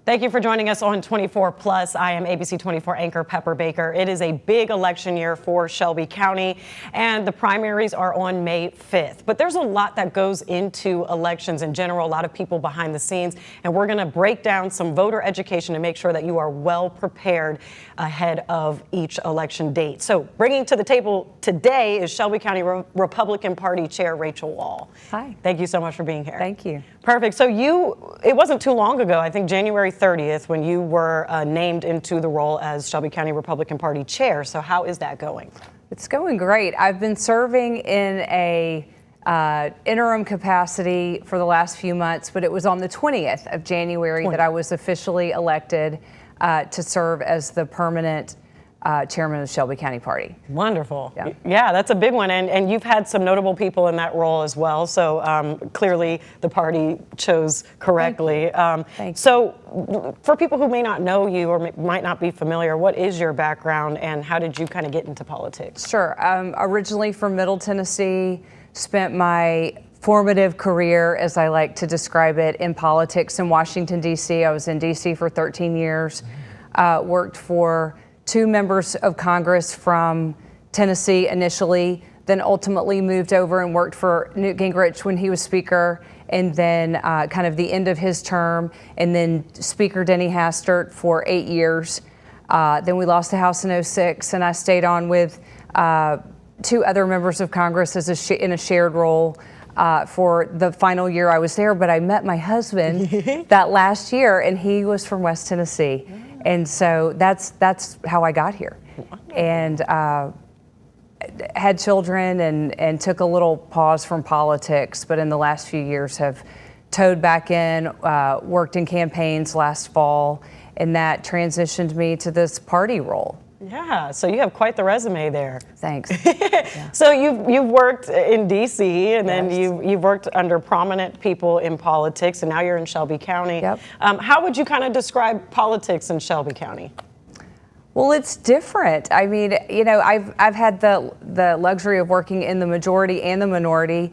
Thank you for joining us on 24 Plus. I am ABC24 anchor Pepper Baker. It is a big election year for Shelby County, and the primaries are on May 5th. But there's a lot that goes into elections in general, a lot of people behind the scenes, and we're going to break down some voter education to make sure that you are well prepared ahead of each election date. So bringing to the table today is Shelby County Republican Party Chair Rachel Wall. Hi. Thank you so much for being here. Thank you. Perfect. So it wasn't too long ago, I think January 30th, when you were named into the role as Shelby County Republican Party Chair. So how is that going? It's going great. I've been serving in a interim capacity for the last few months, but it was on the 20th of January that I was officially elected to serve as the permanent chairman of the Shelby County Party. Wonderful. Yeah, that's a big one. And you've had some notable people in that role as well. So clearly the party chose correctly. Thank you. So for people who may not know you or might not be familiar, what is your background and how did you kind of get into politics? Sure. I'm originally from Middle Tennessee, spent my formative career, as I like to describe it, in politics in Washington, D.C. I was in D.C. for 13 years, worked for 2 members of Congress from Tennessee initially, then ultimately moved over and worked for Newt Gingrich when he was Speaker, and then kind of the end of his term, and then Speaker Denny Hastert for 8 years. Then we lost the House in 2006, and I stayed on with 2 other members of Congress as in a shared role for the final year I was there. But I met my husband that last year, and he was from West Tennessee. And so that's how I got here, and had children and took a little pause from politics, but in the last few years have towed back in, worked in campaigns last fall, and that transitioned me to this party role. Yeah, so you have quite the resume there. Thanks. So you've worked in D.C. and then you've worked under prominent people in politics, and now you're in Shelby County. Yep. How would you kind of describe politics in Shelby County? Well, it's different. I mean, you know, I've had the luxury of working in the majority and the minority.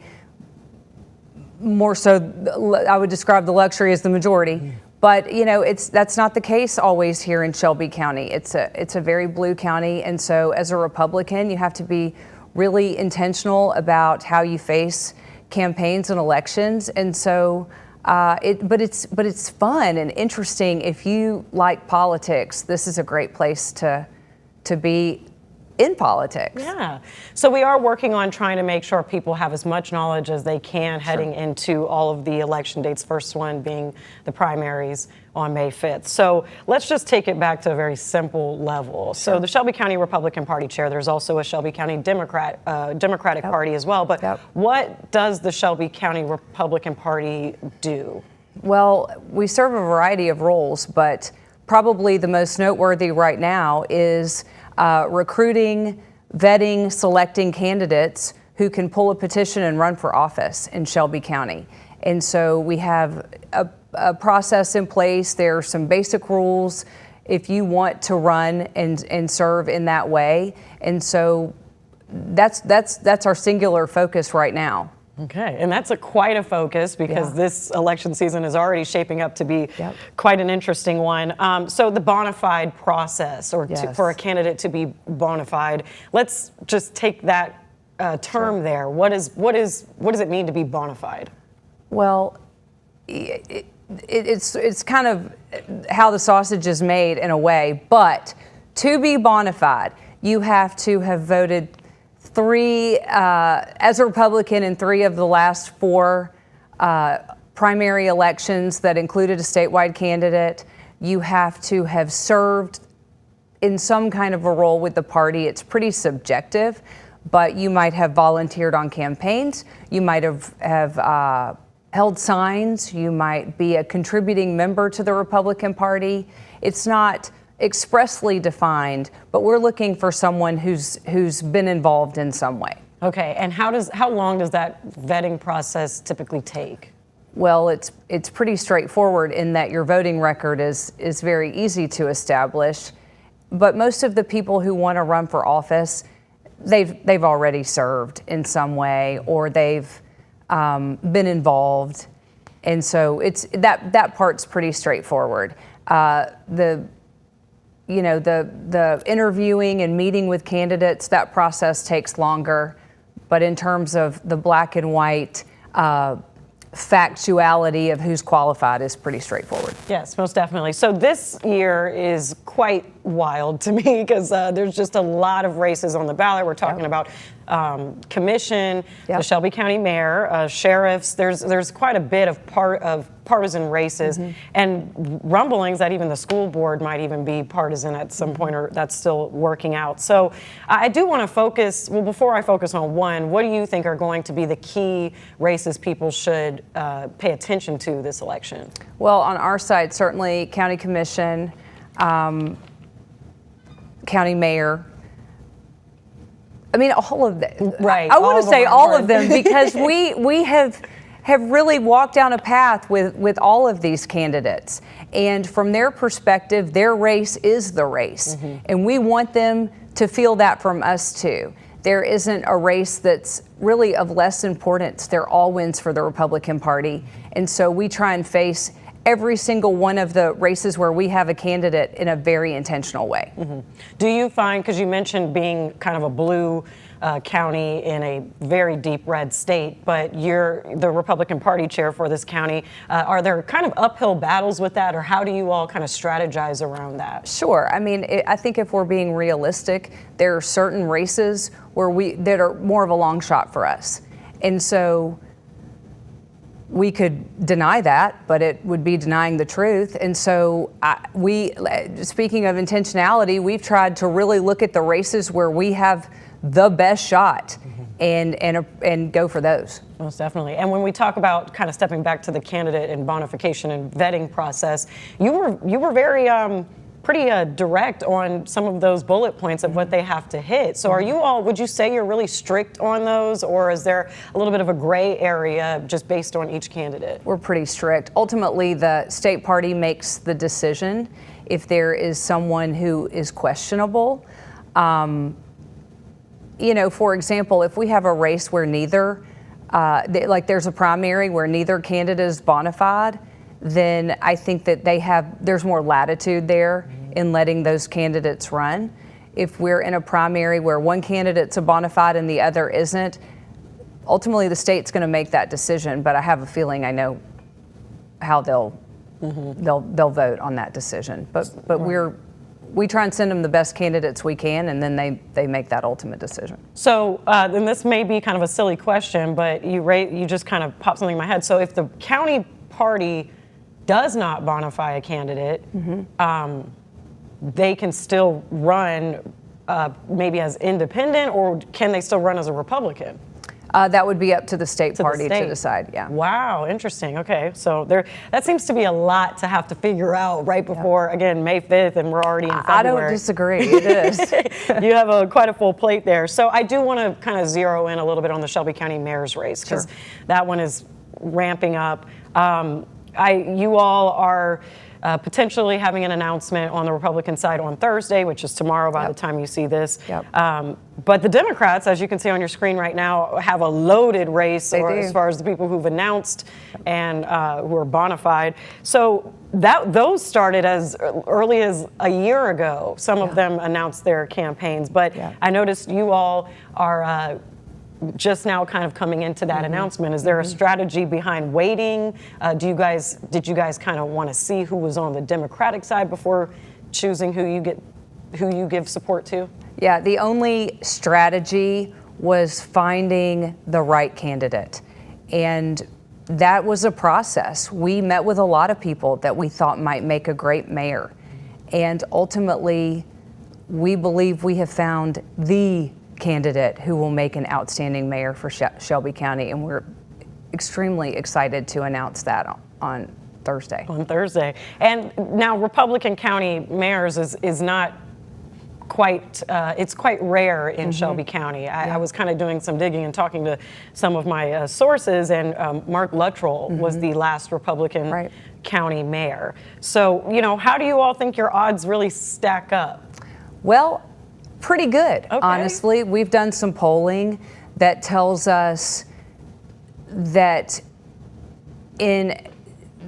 More so, I would describe the luxury as the majority. But you know, that's not the case always here in Shelby County. It's a very blue county, and so as a Republican, you have to be really intentional about how you face campaigns and elections. And so, but it's fun and interesting. If you like politics, this is a great place to be in politics. Yeah. So we are working on trying to make sure people have as much knowledge as they can heading into all of the election dates, first one being the primaries on May 5th. So let's just take it back to a very simple level. So the Shelby County Republican Party chair, there's also a Shelby County Democratic Party as well. But what does the Shelby County Republican Party do? Well, we serve a variety of roles, but probably the most noteworthy right now is recruiting, vetting, selecting candidates who can pull a petition and run for office in Shelby County. And so we have a process in place. There are some basic rules if you want to run and serve in that way. And so that's our singular focus right now. Okay, and that's quite a focus because this election season is already shaping up to be quite an interesting one. So the bona fide process, or for a candidate to be bona fide, let's just take that term there. What does it mean to be bona fide? Well, it's kind of how the sausage is made in a way, but to be bona fide, you have to have voted as a Republican in 3 of the last 4 primary elections that included a statewide candidate. You have to have served in some kind of a role with the party. It's pretty subjective, but you might have volunteered on campaigns. You might have held signs. You might be a contributing member to the Republican Party. It's not expressly defined, but we're looking for someone who's been involved in some way. Okay, and how long does that vetting process typically take? Well, it's pretty straightforward in that your voting record is very easy to establish, but most of the people who want to run for office, they've already served in some way, or they've been involved, and so it's that part's pretty straightforward. The interviewing and meeting with candidates, that process takes longer. But in terms of the black and white factuality of who's qualified is pretty straightforward. Yes, most definitely. So this year is quite wild to me because there's just a lot of races on the ballot. We're talking about commission, the Shelby County mayor, sheriffs. There's quite a bit of partisan races and rumblings that even the school board might even be partisan at some point, or that's still working out. So I do want to focus, well, before I focus on one, what do you think are going to be the key races people should pay attention to this election? Well, on our side, certainly county commission, county mayor. I mean, all of them. Right. I want to say all of them because we have really walked down a path with all of these candidates. And from their perspective, their race is the race. And we want them to feel that from us too. There isn't a race that's really of less importance. They're all wins for the Republican Party. And so we try and face every single one of the races where we have a candidate in a very intentional way. Do you find, because you mentioned being kind of a blue county in a very deep red state, but you're the Republican Party chair for this county, are there kind of uphill battles with that, or how do you all kind of strategize around that? Sure. I mean, I think if we're being realistic, there are certain races that are more of a long shot for us. And so we could deny that, but it would be denying the truth. And so speaking of intentionality, we've tried to really look at the races where we have the best shot and go for those. Most definitely. And when we talk about kind of stepping back to the candidate and bonification and vetting process, you were very pretty direct on some of those bullet points of what they have to hit. So are you all, would you say you're really strict on those, or is there a little bit of a gray area just based on each candidate? We're pretty strict. Ultimately, the state party makes the decision if there is someone who is questionable. For example, if we have a race where neither, there's a primary where neither candidate is bona fide, then I think that there's more latitude there in letting those candidates run. If we're in a primary where one candidate's a bona fide and the other isn't, ultimately the state's going to make that decision, but I have a feeling I know how they'll vote on that decision. But we try and send them the best candidates we can, and then they make that ultimate decision. So then this may be kind of a silly question, but you just kind of popped something in my head. So if the county party does not bonify a candidate, they can still run maybe as independent, or can they still run as a Republican? That would be up to the state party to decide, yeah. Wow, interesting. Okay, so that seems to be a lot to have to figure out right before, again, May 5th, and we're already in February. I don't disagree, it is. You have quite a full plate there. So I do want to kind of zero in a little bit on the Shelby County mayor's race, because that one is ramping up. You all are potentially having an announcement on the Republican side on Thursday, which is tomorrow by the time you see this. But the Democrats, as you can see on your screen right now, have a loaded race as far as the people who've announced and who are bona fide. So those started as early as a year ago. Some of them announced their campaigns, but I noticed you all are just now kind of coming into that announcement. Is there a strategy behind waiting? Did you guys kind of want to see who was on the Democratic side before choosing who you give support to? Yeah, the only strategy was finding the right candidate. And that was a process. We met with a lot of people that we thought might make a great mayor. And ultimately, we believe we have found the candidate who will make an outstanding mayor for Shelby County, and we're extremely excited to announce that on Thursday. On Thursday. And now Republican County mayors is not quite, it's quite rare in Shelby County. I was kind of doing some digging and talking to some of my sources, and Mark Luttrell was the last Republican county mayor. So, how do you all think your odds really stack up? Well, pretty good, honestly. We've done some polling that tells us that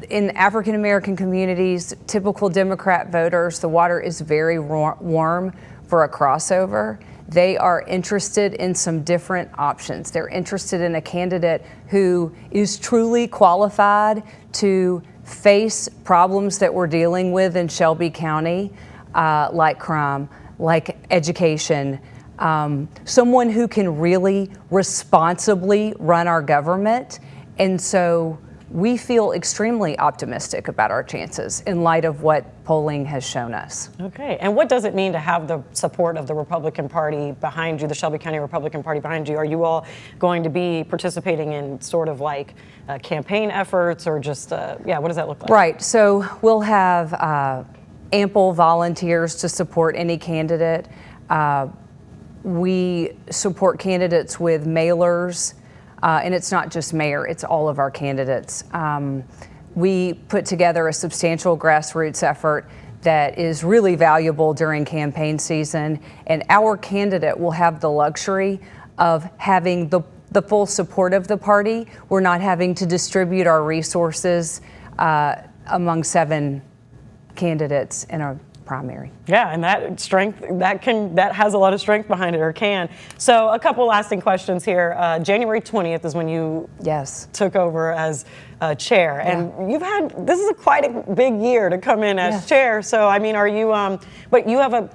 in African American communities, typical Democrat voters, the water is very warm for a crossover. They are interested in some different options. They're interested in a candidate who is truly qualified to face problems that we're dealing with in Shelby County, like crime, like education, someone who can really responsibly run our government. And so we feel extremely optimistic about our chances in light of what polling has shown us. Okay, and what does it mean to have the support of the Republican Party behind you, the Shelby County Republican Party behind you? Are you all going to be participating in sort of like campaign efforts, or just, what does that look like? Right, so we'll have ample volunteers to support any candidate. We support candidates with mailers. And it's not just mayor, it's all of our candidates. We put together a substantial grassroots effort that is really valuable during campaign season, and our candidate will have the luxury of having the full support of the party. We're not having to distribute our resources among 7 candidates in a primary. Yeah, and that strength, that has a lot of strength behind it, or can. So a couple lasting questions here. January 20th is when you took over as chair, and this is quite a big year to come in as chair. So I mean, are you? But you have a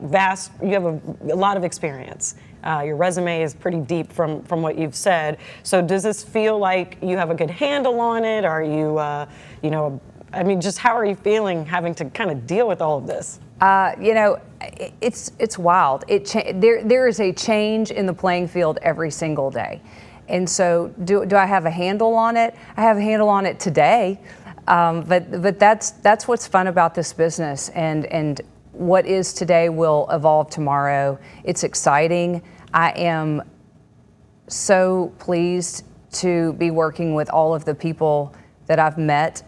lot of experience. Your resume is pretty deep from what you've said. So does this feel like you have a good handle on it? Are you, I mean, just how are you feeling having to kind of deal with all of this? It's wild. There is a change in the playing field every single day. And so do I have a handle on it? I have a handle on it today. But that's what's fun about this business, and what is today will evolve tomorrow. It's exciting. I am so pleased to be working with all of the people that I've met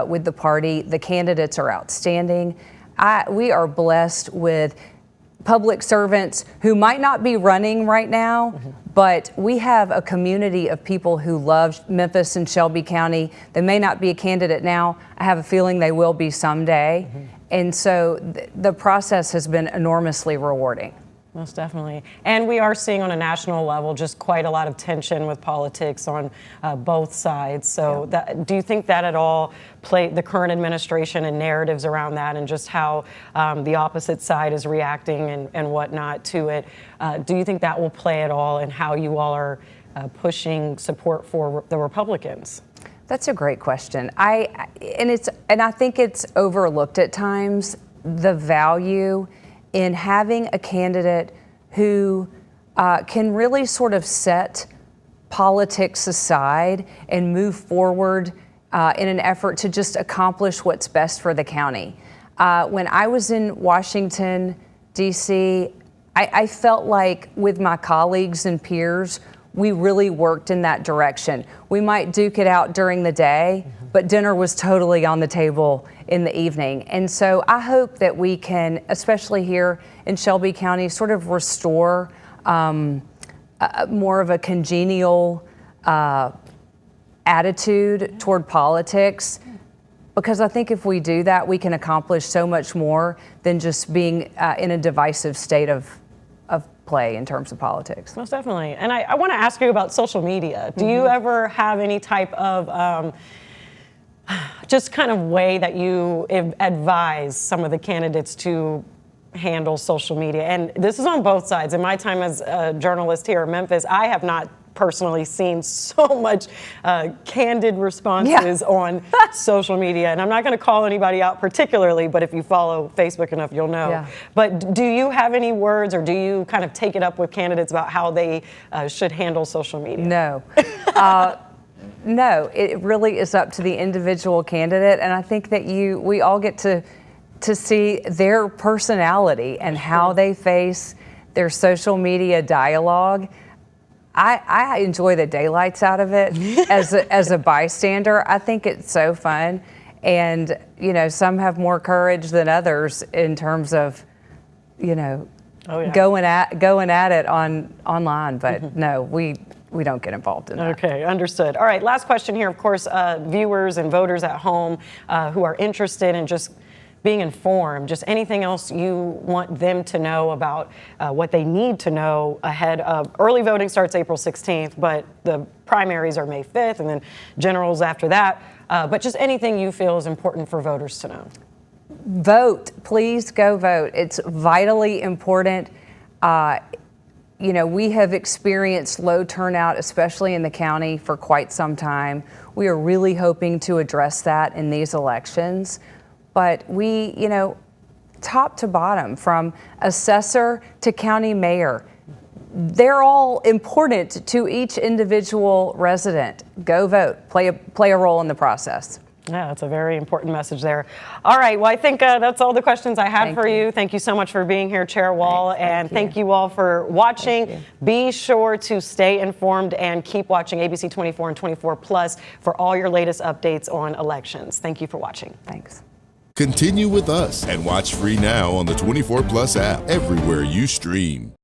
with the party. The candidates are outstanding. We are blessed with public servants who might not be running right now, but we have a community of people who love Memphis and Shelby County. They may not be a candidate now. I have a feeling they will be someday. And so the process has been enormously rewarding. Most definitely. And we are seeing on a national level just quite a lot of tension with politics on both sides. So do you think that at all the current administration and narratives around that, and just how the opposite side is reacting and whatnot to it, do you think that will play at all in how you all are pushing support for the Republicans? That's a great question. I think it's overlooked at times, the value in having a candidate who can really sort of set politics aside and move forward in an effort to just accomplish what's best for the county. When I was in Washington, D.C., I felt like with my colleagues and peers, we really worked in that direction. We might duke it out during the day, but dinner was totally on the table in the evening. And so I hope that we can, especially here in Shelby County, sort of restore more of a congenial attitude toward politics. Because I think if we do that, we can accomplish so much more than just being in a divisive state of play in terms of politics. Most definitely. And I want to ask you about social media. Do you ever have any type of just kind of way that you advise some of the candidates to handle social media? And this is on both sides. In my time as a journalist here in Memphis, I have not personally seen so much candid responses on social media. And I'm not going to call anybody out particularly, but if you follow Facebook enough, you'll know. Yeah. But do you have any words, or do you kind of take it up with candidates about how they should handle social media? No. No, it really is up to the individual candidate. And I think that we all get to see their personality and how they face their social media dialogue. I enjoy the daylights out of it as a bystander. I think it's so fun. And, some have more courage than others in terms of, going at it online. But no, we don't get involved in that. Okay, understood. All right, last question here. Of course, viewers and voters at home who are interested in just being informed, just anything else you want them to know about what they need to know ahead of early voting starts April 16th, but the primaries are May 5th and then generals after that. But just anything you feel is important for voters to know. Vote, please go vote. It's vitally important. You know, we have experienced low turnout, especially in the county, for quite some time. We are really hoping to address that in these elections. But we, you know, top to bottom, from assessor to county mayor, they're all important to each individual resident. Go vote, play a role in the process. Yeah, that's a very important message there. All right, well, I think that's all the questions I had for you. Thank you so much for being here, Chair Wall, and thank you all for watching. Be sure to stay informed and keep watching ABC24 and 24 Plus for all your latest updates on elections. Thank you for watching. Thanks. Continue with us and watch free now on the 24 Plus app everywhere you stream.